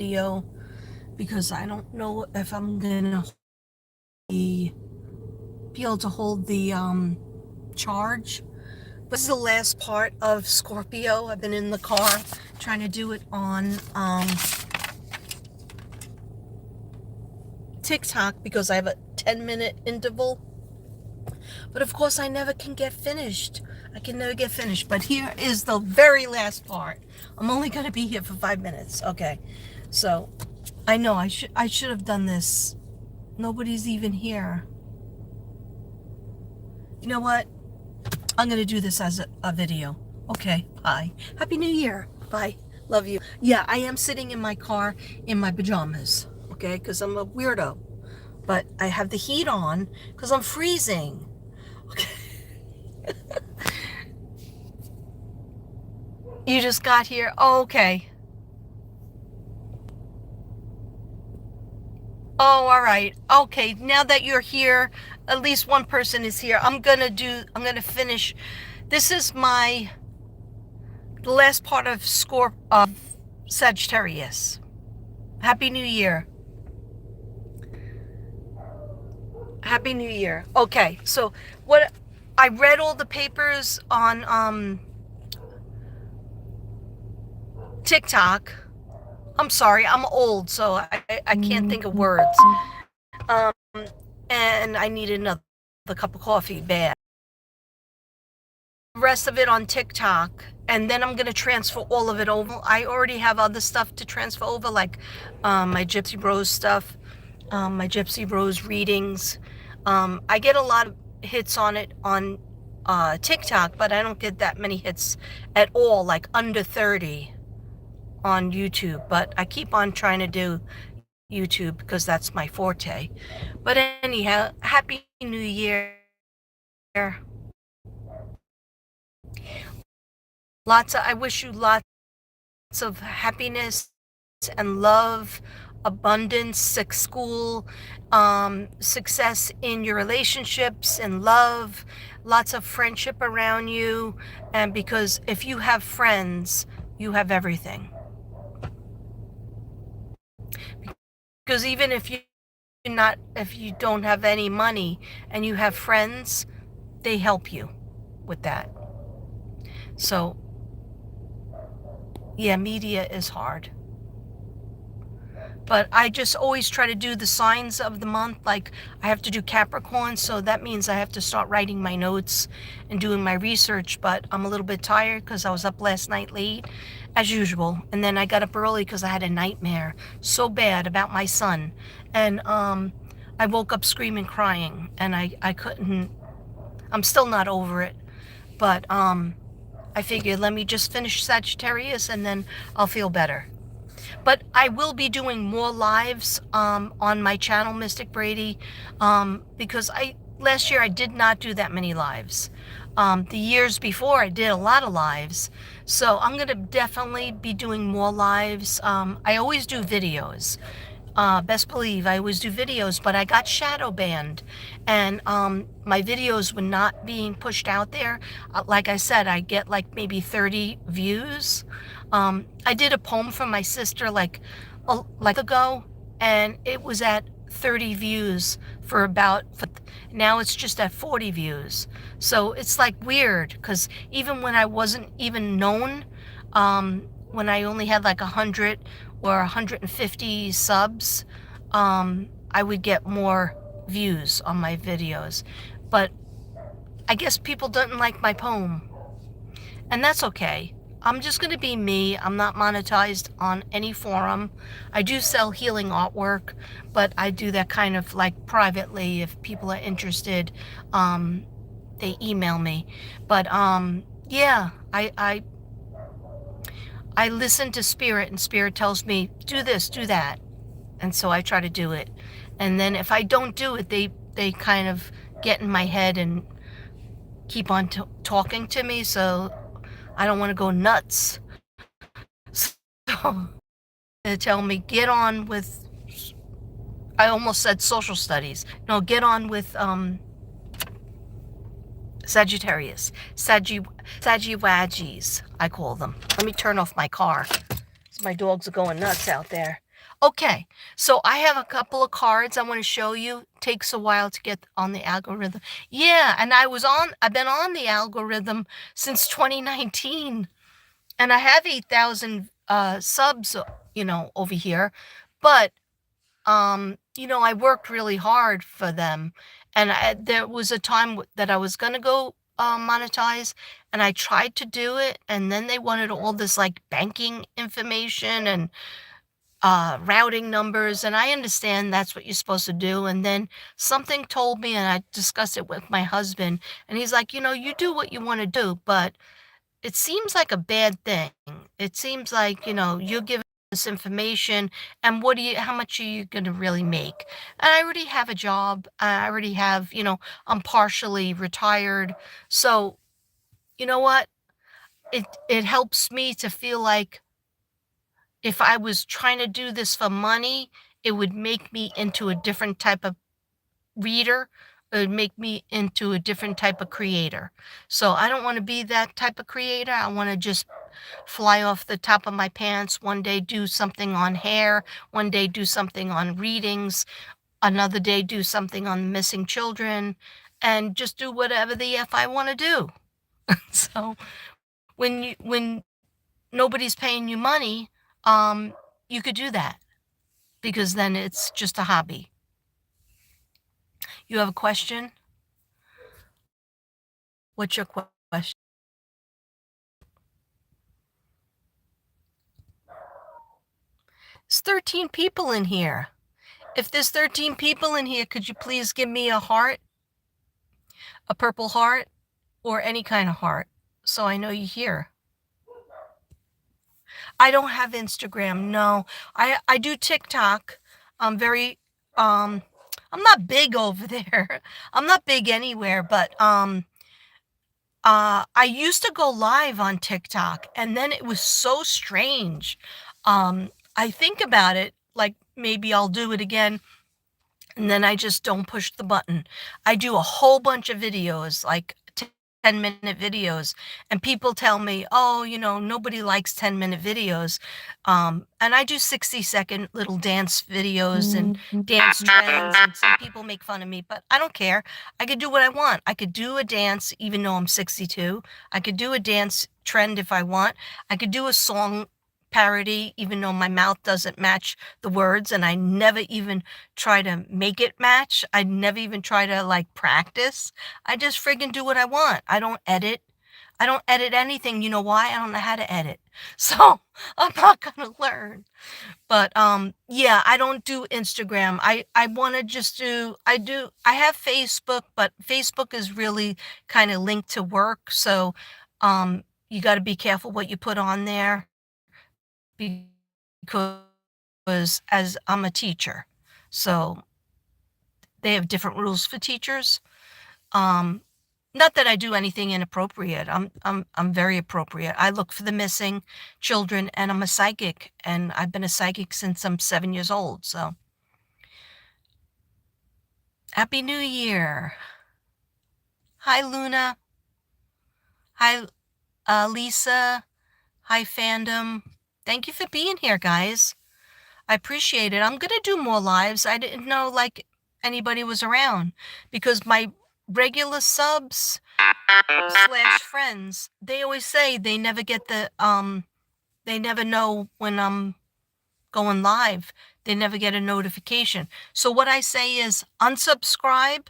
video because I don't know if I'm gonna be able to hold the charge. But this is the last part of Scorpio. I've been in the car trying to do it on TikTok because I have a 10-minute interval. But of course I never can get finished. I can never get finished. But here is the very last part. I'm only going to be here for 5 minutes. Okay. So I know I should have done this. Nobody's even here. You know what? I'm going to do this as a video. Okay. Bye. Happy New Year. Bye. Love you. Yeah, I am sitting in my car in my pajamas. Okay. Because I'm a weirdo. But I have the heat on because I'm freezing. Okay. You just got here. Oh, okay. Oh, all right. Okay, now that you're here, at least one person is here. I'm gonna finish. This is the last part of Sagittarius. Happy New Year. Happy New Year. Okay, so I read all the papers on TikTok. I'm sorry, I'm old, so I can't think of words. And I need another cup of coffee bad. The rest of it on TikTok, and then I'm going to transfer all of it over. I already have other stuff to transfer over, like my Gypsy Rose stuff, my Gypsy Rose readings. I get a lot of hits on it on TikTok, but I don't get that many hits at all, like under 30 on YouTube. But I keep on trying to do YouTube because that's my forte. But anyhow, Happy New Year. I wish you lots of happiness and love, abundance, school, success in your relationships and love, lots of friendship around you. And because if you have friends, you have everything. Because even if you don't have any money and you have friends, they help you with that. So yeah, media is hard. But I just always try to do the signs of the month. Like I have to do Capricorn, so that means I have to start writing my notes and doing my research. But I'm a little bit tired because I was up last night late, as usual. And then I got up early because I had a nightmare so bad about my son. And I woke up screaming, crying, and I couldn't. I'm still not over it. But I figured let me just finish Sagittarius and then I'll feel better. But I will be doing more lives on my channel, Mystic Brady, because last year I did not do that many lives. The years before I did a lot of lives. So I'm going to definitely be doing more lives. I always do videos. Best believe I always do videos, but I got shadow banned and my videos were not being pushed out there. Like I said, I get like maybe 30 views. I did a poem for my sister like ago, and it was at 30 views now it's just at 40 views. So it's like weird because even when I wasn't even known, when I only had like 100 or 150 subs, I would get more views on my videos. But I guess people didn't like my poem, and that's okay. I'm just going to be me. I'm not monetized on any forum. I do sell healing artwork, but I do that kind of like privately. If people are interested, they email me. But yeah, I listen to Spirit, and Spirit tells me, do this, do that. And so I try to do it. And then if I don't do it, they kind of get in my head and keep on talking to me. So I don't want to go nuts. So they tell me, get on with, I almost said social studies. No, get on with Sagittarius. Saggy-waggies, I call them. Let me turn off my car. My dogs are going nuts out there. Okay, so I have a couple of cards I wanna show you. Takes a while to get on the algorithm. Yeah, and I've been on the algorithm since 2019, and I have 8,000, subs, over here, but, I worked really hard for them, and there was a time that I was gonna go, monetize, and I tried to do it, and then they wanted all this, like, banking information and routing numbers, and I understand that's what you're supposed to do. And then something told me, and I discussed it with my husband, and he's like, you do what you want to do, but it seems like a bad thing. It seems like, you're giving this information, and how much are you going to really make? And I already have a job. I already have, I'm partially retired. So, you know what? It helps me to feel like if I was trying to do this for money, it would make me into a different type of reader. It would make me into a different type of creator. So I don't want to be that type of creator. I want to just fly off the top of my pants. One day do something on hair, one day do something on readings, another day do something on missing children, and just do whatever the F I want to do. So when nobody's paying you money, you could do that, because then it's just a hobby. You have a question? What's your question? There's 13 people in here. If there's 13 people in here, could you please give me a heart, a purple heart, or any kind of heart, so I know you're here? I don't have Instagram, no. I do TikTok. I'm very, um, I'm not big over there. I'm not big anywhere, but, I used to go live on TikTok, and then it was so strange. I think about it, like, maybe I'll do it again, and then I just don't push the button. I do a whole bunch of videos, like 10-minute videos, and people tell me, "Oh, nobody likes 10-minute videos." And I do 60-second little dance videos and dance trends, and some people make fun of me, but I don't care. I could do what I want. I could do a dance even though I'm 62. I could do a dance trend if I want. I could do a song parody even though my mouth doesn't match the words, and I never even try to make it match. I never even try to, like, practice. I just friggin' do what I want. I don't edit. I don't edit anything. You know why? I don't know how to edit. So, I'm not gonna learn. But, yeah, I don't do Instagram. I wanna just I have Facebook, but Facebook is really kinda linked to work, so, you gotta be careful what you put on there, because as I'm a teacher, so they have different rules for teachers. Um, Not that I do anything inappropriate. I'm very appropriate. I look for the missing children, and I'm a psychic, and I've been a psychic since I'm 7 years old. So Happy New Year. Hi Luna. Hi Lisa. Hi fandom. Thank you for being here, guys. I appreciate it. I'm gonna do more lives. I didn't know, like, anybody was around, because my regular subs slash friends, they always say they never get they never know when I'm going live. They never get a notification. So what I say is unsubscribe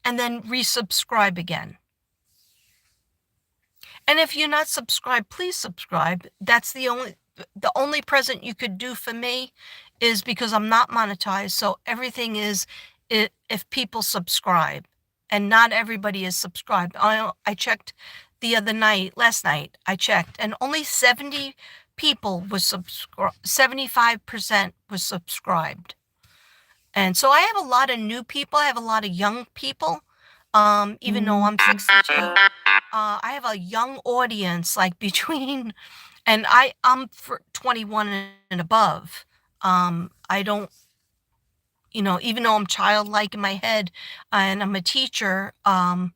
and then resubscribe again. And if you're not subscribed, please subscribe. That's the only present you could do for me, is because I'm not monetized. So everything is, if people subscribe, and not everybody is subscribed. I checked last night, I checked, and only 70 people was 75% was subscribed. And so I have a lot of new people. I have a lot of young people. Even though I'm 62, I have a young audience, like between, and I'm for 21 and above. I don't, even though I'm childlike in my head, and I'm a teacher, and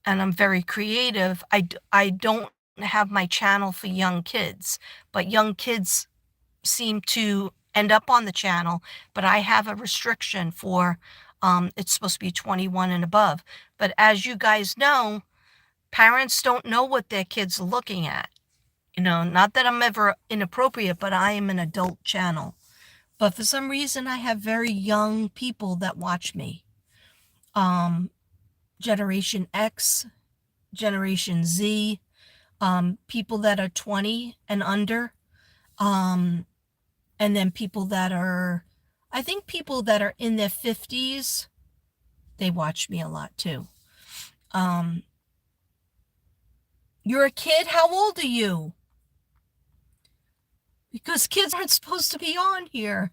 I'm very creative, I don't have my channel for young kids, but young kids seem to end up on the channel, but I have a restriction for it's supposed to be 21 and above. But as you guys know, parents don't know what their kids are looking at. You know, not that I'm ever inappropriate, but I am an adult channel. But for some reason, I have very young people that watch me. Generation X, Generation Z, people that are 20 and under, and then people that are, I think people that are in their 50s, they watch me a lot too. You're a kid? How old are you? Because kids aren't supposed to be on here.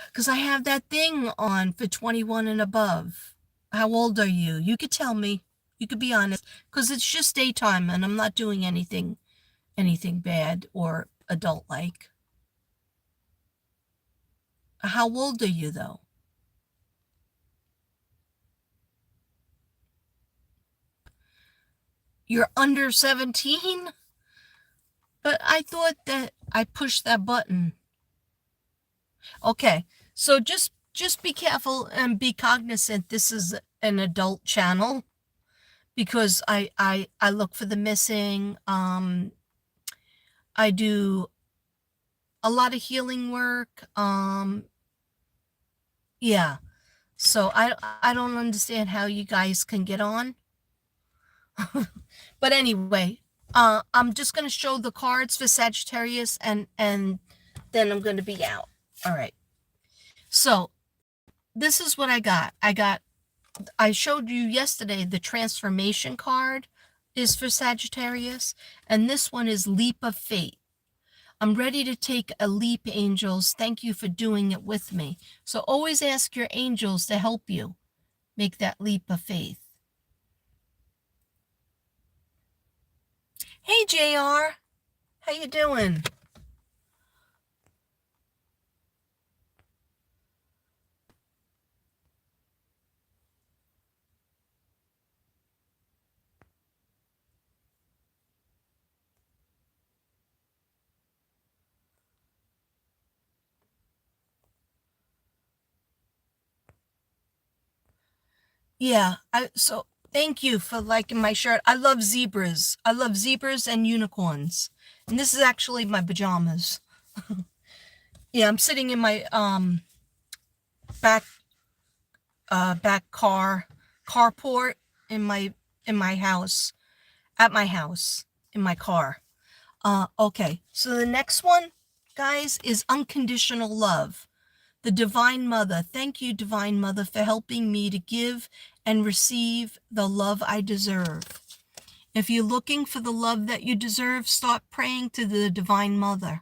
Because I have that thing on for 21 and above. How old are you? You could tell me. You could be honest. Because it's just daytime and I'm not doing anything bad or adult-like. How old are you, though? You're under 17? But I thought that I pushed that button. Okay, so just be careful and be cognizant this is an adult channel, because I look for the missing. I do a lot of healing work. Yeah. So I don't understand how you guys can get on. But anyway, I'm just going to show the cards for Sagittarius and then I'm going to be out. All right. So this is what I got. I showed you yesterday the transformation card is for Sagittarius, and this one is Leap of Faith. I'm ready to take a leap, angels. Thank you for doing it with me. So always ask your angels to help you make that leap of faith. Hey, JR. How you doing? Yeah, so thank you for liking my shirt. I love zebras. I love zebras and unicorns. And this is actually my pajamas. Yeah, I'm sitting in my back carport in my house, at my house, in my car. Okay, so the next one, guys, is unconditional love. The Divine Mother. Thank you, Divine Mother, for helping me to give and receive the love I deserve. If you're looking for the love that you deserve, start praying to the Divine Mother.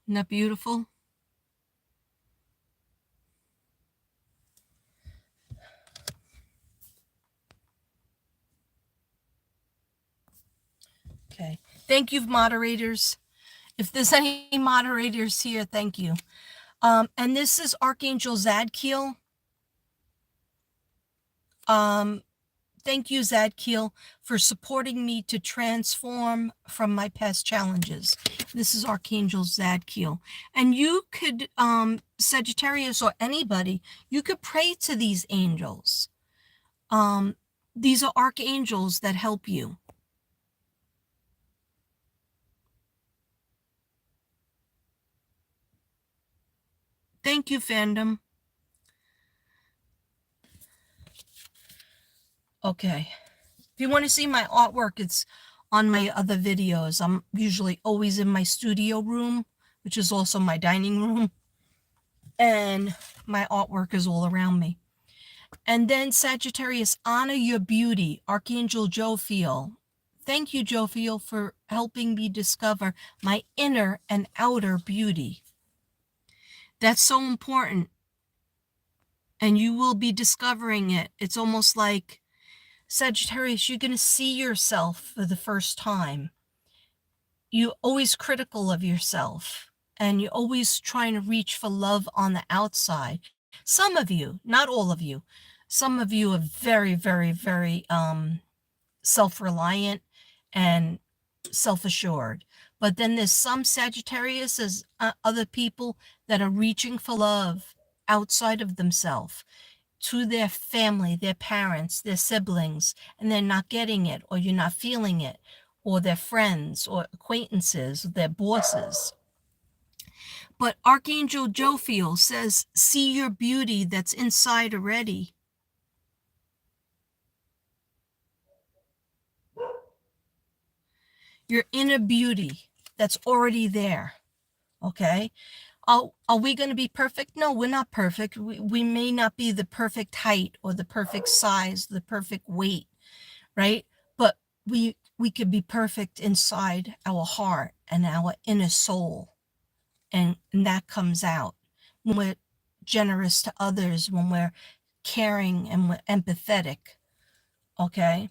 Isn't that beautiful? Okay. Thank you, moderators. If there's any moderators here, thank you. And this is Archangel Zadkiel. Thank you, Zadkiel, for supporting me to transform from my past challenges. This is Archangel Zadkiel. And you could, Sagittarius or anybody, you could pray to these angels. These are archangels that help you. Thank you, fandom. Okay. If you want to see my artwork, it's on my other videos. I'm usually always in my studio room, which is also my dining room. And my artwork is all around me. And then Sagittarius, honor your beauty. Archangel Jophiel. Thank you, Jophiel, for helping me discover my inner and outer beauty. That's so important. And you will be discovering it. It's almost like, Sagittarius, you're going to see yourself for the first time. You're always critical of yourself. And you're always trying to reach for love on the outside. Some of you, not all of you, some of you are very, very, very self-reliant and self-assured. But then there's some Sagittarius as other people that are reaching for love outside of themselves to their family, their parents, their siblings, and they're not getting it, or you're not feeling it, or their friends or acquaintances, their bosses. But Archangel Jophiel says, see your beauty that's inside already. Your inner beauty that's already there. Okay? Are we going to be perfect? No, we're not perfect. We may not be the perfect height or the perfect size, the perfect weight, right? But we could be perfect inside our heart and our inner soul. And that comes out when we're generous to others, when we're caring and we're empathetic. Okay?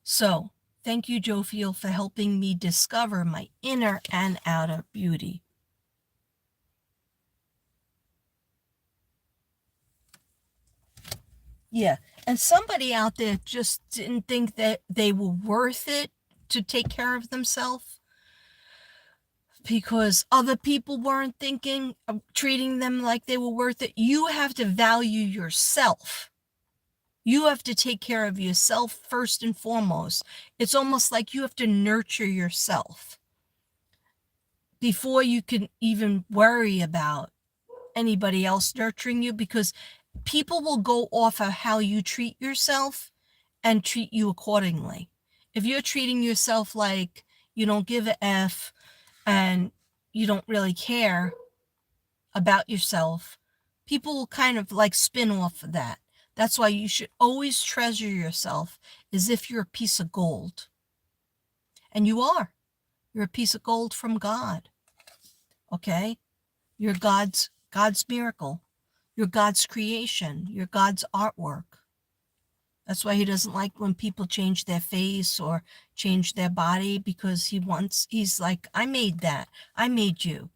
So, thank you, Jophiel, for helping me discover my inner and outer beauty. Yeah. And somebody out there just didn't think that they were worth it to take care of themselves because other people weren't thinking of treating them like they were worth it. You have to value yourself. You have to take care of yourself first and foremost. It's almost like you have to nurture yourself before you can even worry about anybody else nurturing you, because people will go off of how you treat yourself and treat you accordingly. If you're treating yourself like you don't give a F and you don't really care about yourself, people will kind of like spin off of that. That's why you should always treasure yourself as if you're a piece of gold. And you are. You're a piece of gold from God. Okay? You're God's miracle. You're God's creation. You're God's artwork. That's why he doesn't like when people change their face or change their body, because he's like, I made that. I made you.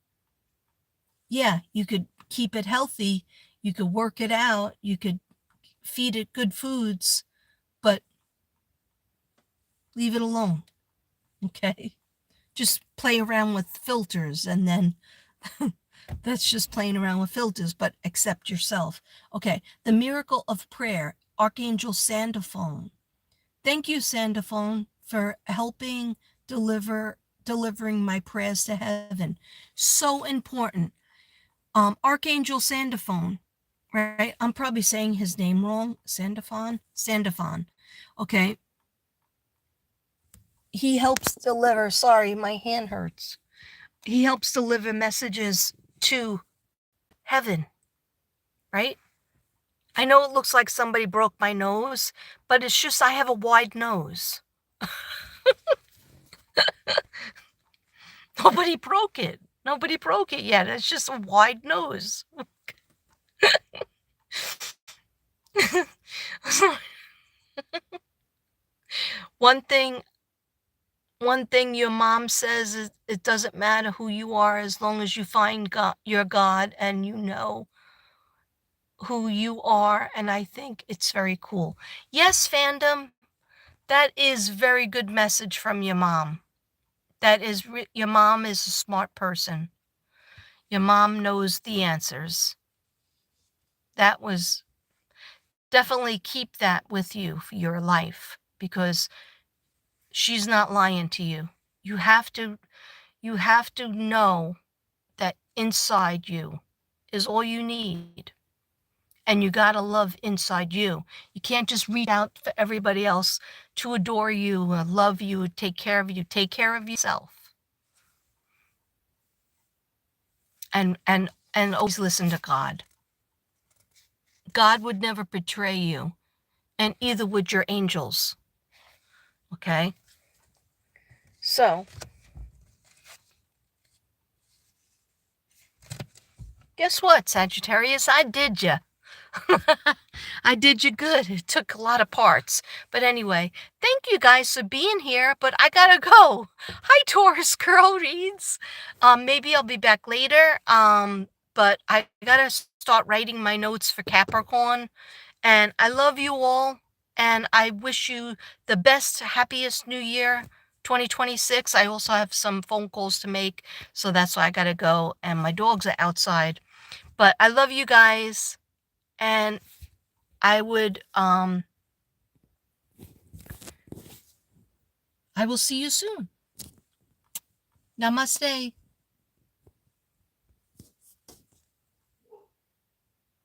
Yeah, you could keep it healthy. You could work it out. You could feed it good foods, but leave it alone. Okay? Just play around with filters, and then that's just playing around with filters, but accept yourself. Okay, the miracle of prayer, Archangel Sandophone. Thank you, Sandophone, for helping delivering my prayers to heaven. So important. Archangel Sandophone, right? I'm probably saying his name wrong. Sandophone. Okay. He helps deliver, sorry, my hand hurts. He helps deliver messages to heaven, right? I know it looks like somebody broke my nose, but it's just I have a wide nose. Nobody broke it. Nobody broke it yet. It's just a wide nose. one thing one thing your mom says is it doesn't matter who you are as long as you find God, your God, and you know who you are, and I think it's very cool. Yes, fandom, that is very good message from your mom. Your mom is a smart person. Your mom knows the answers. That was definitely keep that with you for your life, because she's not lying to you. You have to you have to know that inside you is all you need. And you got to love inside you. You can't just reach out for everybody else to adore you, love you, take care of you. Take care of yourself. And always listen to God. God would never betray you, and either would your angels. Okay? So, guess what, Sagittarius? I did ya. I did you good. It took a lot of parts. But anyway, thank you guys for being here, but I gotta go. Hi, Taurus Girl Reads. Maybe I'll be back later. But I gotta start writing my notes for Capricorn. And I love you all. And I wish you the best, happiest new year 2026. I also have some phone calls to make, so that's why I gotta go. And my dogs are outside. But I love you guys, and I would I will see you soon. Namaste.